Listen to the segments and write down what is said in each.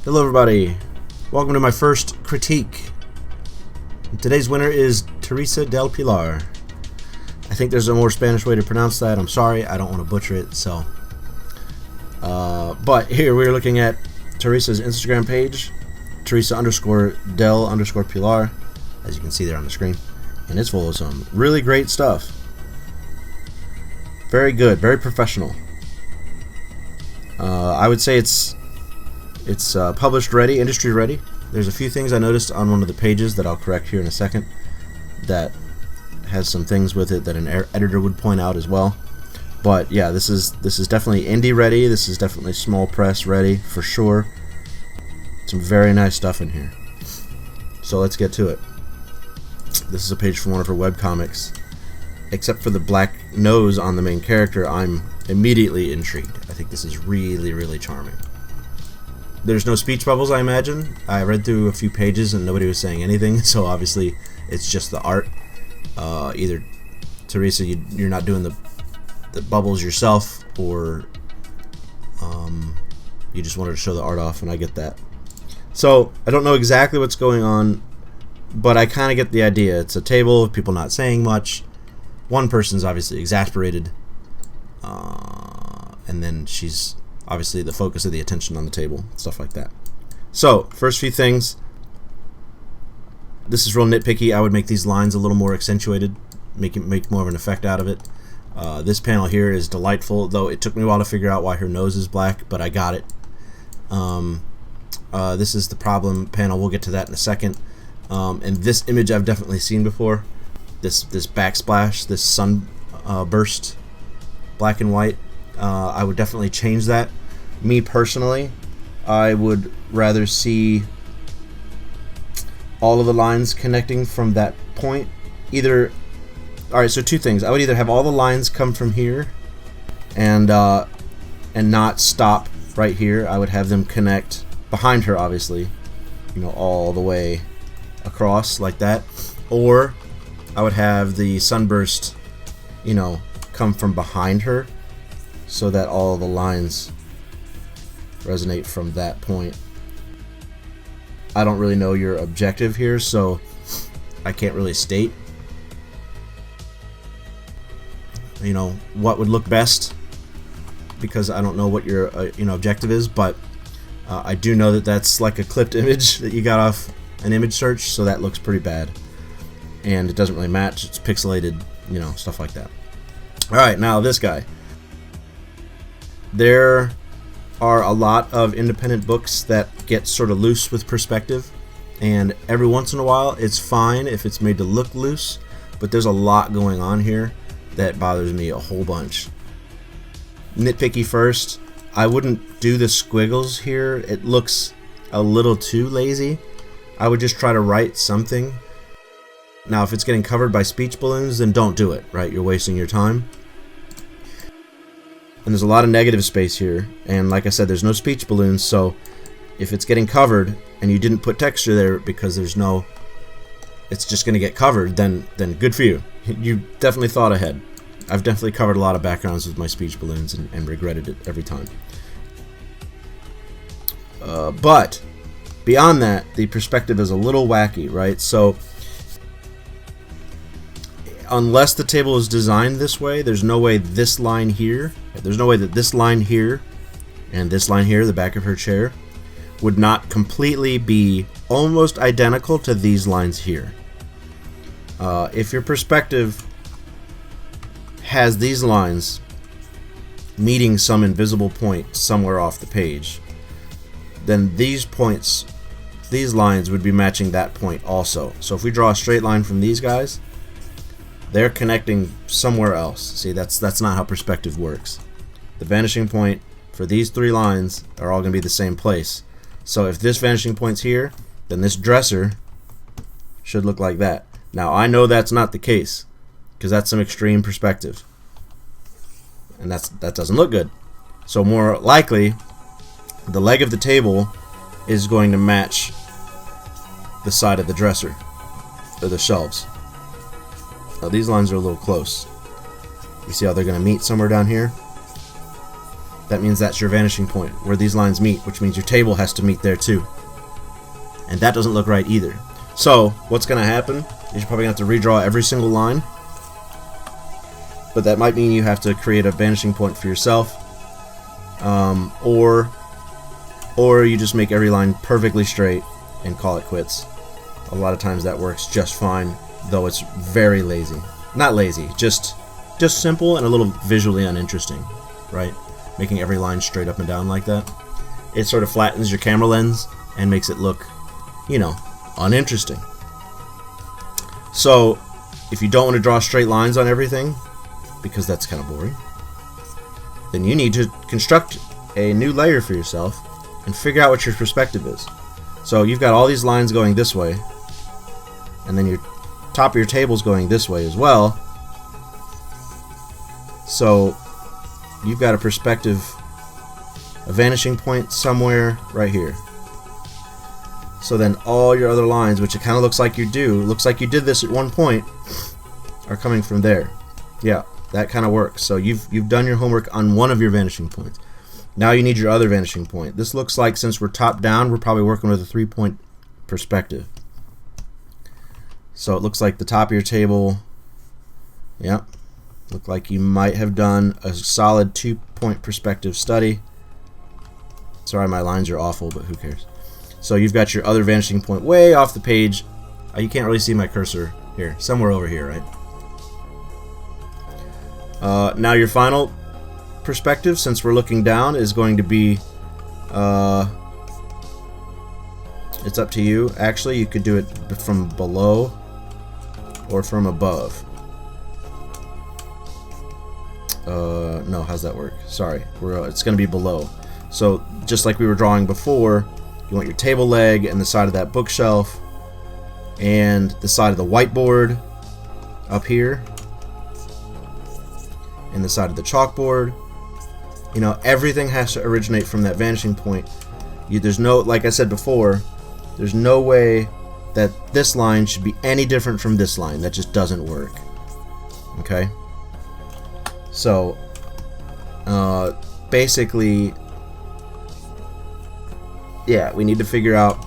Hello everybody, welcome to my first critique. Today's winner is Teresa del Pilar. I think there's a more Spanish way to pronounce that. I'm sorry, I don't want to butcher it. So, but here we're looking at Teresa's Instagram page, Teresa_del_Pilar, as you can see there on the screen, and it's full of some really great stuff. Very good, very professional. I would say it's published ready, industry ready. There's a few things I noticed on one of the pages that I'll correct here in a second that has some things with it that an editor would point out as well. But yeah, this is definitely indie ready. This is definitely small press ready for sure. Some very nice stuff in here. So let's get to it. This is a page from one of her webcomics. Except for the black nose on the main character, I'm immediately intrigued. I think this is really, really charming. There's no speech bubbles, I imagine. I read through a few pages and nobody was saying anything, so obviously it's just the art. Either Teresa, you're not doing the bubbles yourself, or you just wanted to show the art off, and I get that. So I don't know exactly what's going on, but I kind of get the idea. It's a table of people not saying much. One person's obviously exasperated, and then she's obviously the focus of the attention on the table, stuff like that. So, first few things. This is real nitpicky. I would make these lines a little more accentuated, make more of an effect out of it. This panel here is delightful, though it took me a while to figure out why her nose is black, but I got it. This is the problem panel. We'll get to that in a second. And this image I've definitely seen before. This backsplash, this sun burst, black and white. I would definitely change that. Me personally, I would rather see all of the lines connecting from that point. Alright, so two things. I would either have all the lines come from here and not stop right here. I would have them connect behind her, obviously, all the way across like that. Or I would have the sunburst, come from behind her, so that all the lines resonate from that point. I don't really know your objective here, so I can't really state what would look best, because I don't know what your objective is. But I do know that that's like a clipped image that you got off an image search, so that looks pretty bad, and it doesn't really match. It's pixelated, stuff like that. Alright, now this guy. There are a lot of independent books that get sort of loose with perspective, and every once in a while it's fine if it's made to look loose, but there's a lot going on here that bothers me a whole bunch. Nitpicky first, I wouldn't do the squiggles here. It looks a little too lazy. I would just try to write something. Now if it's getting covered by speech balloons, then don't do it, right? You're wasting your time. And there's a lot of negative space here, and like I said, there's no speech balloons, so if it's getting covered and you didn't put texture there because it's just going to get covered, then good for you. You definitely thought ahead. I've definitely covered a lot of backgrounds with my speech balloons and regretted it every time. But beyond that, the perspective is a little wacky, right? So unless the table is designed this way, there's no way this line here, there's no way that this line here and this line here, the back of her chair, would not completely be almost identical to these lines here. If your perspective has these lines meeting some invisible point somewhere off the page, then these lines would be matching that point also. So if we draw a straight line from these guys, they're connecting somewhere else. See, that's not how perspective works. The vanishing point for these three lines are all going to be the same place. So if this vanishing point's here, then this dresser should look like that. Now I know that's not the case, because that's some extreme perspective, and that doesn't look good. So more likely, the leg of the table is going to match the side of the dresser, or the shelves. Now these lines are a little close. You see how they're going to meet somewhere down here? that means that's your vanishing point, where these lines meet, which means your table has to meet there too. And that doesn't look right either. So, what's going to happen is you're probably going to have to redraw every single line. But that might mean you have to create a vanishing point for yourself. Or you just make every line perfectly straight and call it quits. A lot of times that works just fine, though it's very lazy. Not lazy, just simple and a little visually uninteresting, right? Making every line straight up and down like that. It sort of flattens your camera lens and makes it look, you know, uninteresting. So, if you don't want to draw straight lines on everything, because that's kind of boring, then you need to construct a new layer for yourself and figure out what your perspective is. So you've got all these lines going this way, and then your top of your table's going this way as well. So you've got a perspective, a vanishing point somewhere right here. So then all your other lines, which it kind of looks like you did this at one point, are coming from there. Yeah, that kind of works. So you've done your homework on one of your vanishing points. Now you need your other vanishing point. This looks like, since we're top down, we're probably working with a 3-point perspective. So it looks like the top of your table, yeah, look like you might have done a solid 2-point perspective study. Sorry, my lines are awful, but who cares? So you've got your other vanishing point way off the page. You can't really see my cursor here, somewhere over here, right? Now your final perspective, since we're looking down, is going to be, it's up to you. Actually, you could do it from below or from above. No, how's that work? Sorry, it's going to be below. So just like we were drawing before, you want your table leg and the side of that bookshelf and the side of the whiteboard up here and the side of the chalkboard. You know, everything has to originate from that vanishing point. There's no, like I said before, there's no way that this line should be any different from this line. That just doesn't work. Okay? So, basically, yeah, we need to figure out,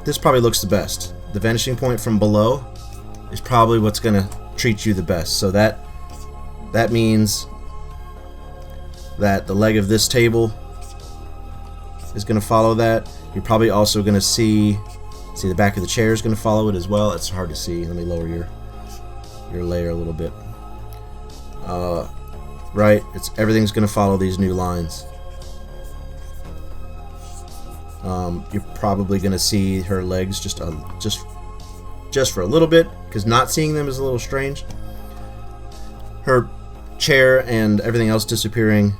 this probably looks the best. The vanishing point from below is probably what's going to treat you the best. So that means that the leg of this table is going to follow that. You're probably also going to see the back of the chair is going to follow it as well. It's hard to see. Let me lower your layer a little bit. Right, everything's going to follow these new lines. You're probably going to see her legs just for a little bit, because not seeing them is a little strange. Her chair and everything else disappearing.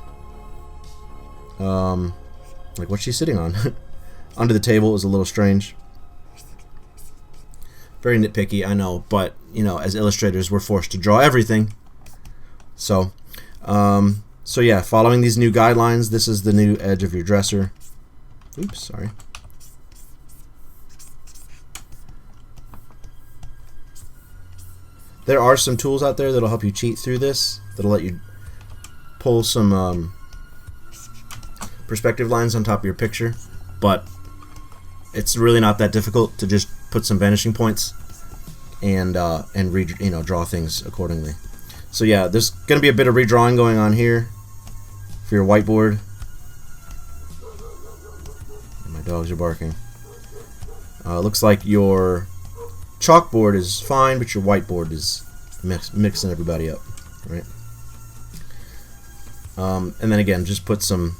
Like what's she sitting on? Under the table is a little strange. Very nitpicky, I know, but you know, as illustrators, we're forced to draw everything. So yeah, following these new guidelines, this is the new edge of your dresser. Oops, sorry. There are some tools out there that'll help you cheat through this. That'll let you pull some perspective lines on top of your picture, but it's really not that difficult to just put some vanishing points and draw things accordingly. So yeah, there's going to be a bit of redrawing going on here for your whiteboard. My dogs are barking. Looks like your chalkboard is fine, but your whiteboard is mixing everybody up, right? And then again, just put some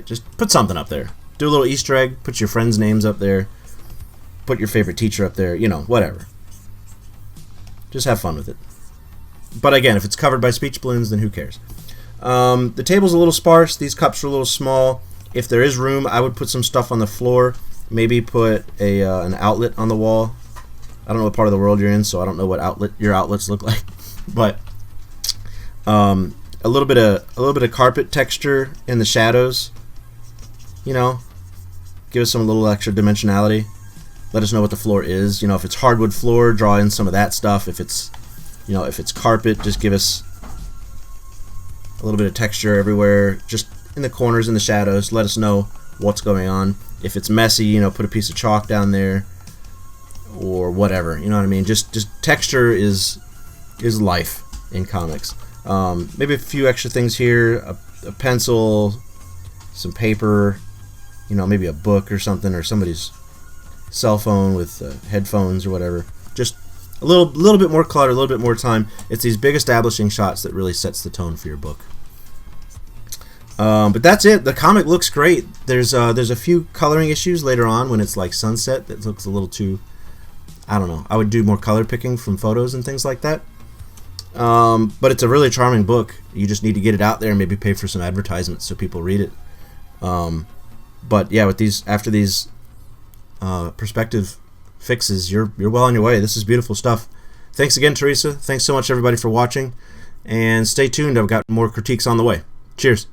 just put something up there. Do a little Easter egg, put your friends' names up there, put your favorite teacher up there, you know, whatever. Just have fun with it. But again, if it's covered by speech balloons, then who cares? The table's a little sparse, these cups are a little small. If there is room, I would put some stuff on the floor, maybe put an outlet on the wall. I don't know what part of the world you're in, so I don't know what your outlets look like. But a little bit of carpet texture in the shadows, you know, give us some little extra dimensionality. Let us know what the floor is. You know, if it's hardwood floor, draw in some of that stuff. If it's, you know, if it's carpet, just give us a little bit of texture everywhere, just in the corners and the shadows. Let us know what's going on. If it's messy, you know, put a piece of chalk down there or whatever. You know what I mean? Just texture is life in comics. Maybe a few extra things here, a pencil, some paper, you know, maybe a book or something, or somebody's cell phone with headphones or whatever. Just a little bit more clutter, a little bit more time. It's these big establishing shots that really sets the tone for your book. But that's it. The comic looks great. There's a few coloring issues later on when it's like sunset that looks a little too, I don't know. I would do more color picking from photos and things like that. But it's a really charming book. You just need to get it out there and maybe pay for some advertisements so people read it. But yeah, with these, after these perspective fixes, you're well on your way. This is beautiful stuff. Thanks again, Teresa. Thanks so much, everybody, for watching. And stay tuned. I've got more critiques on the way. Cheers.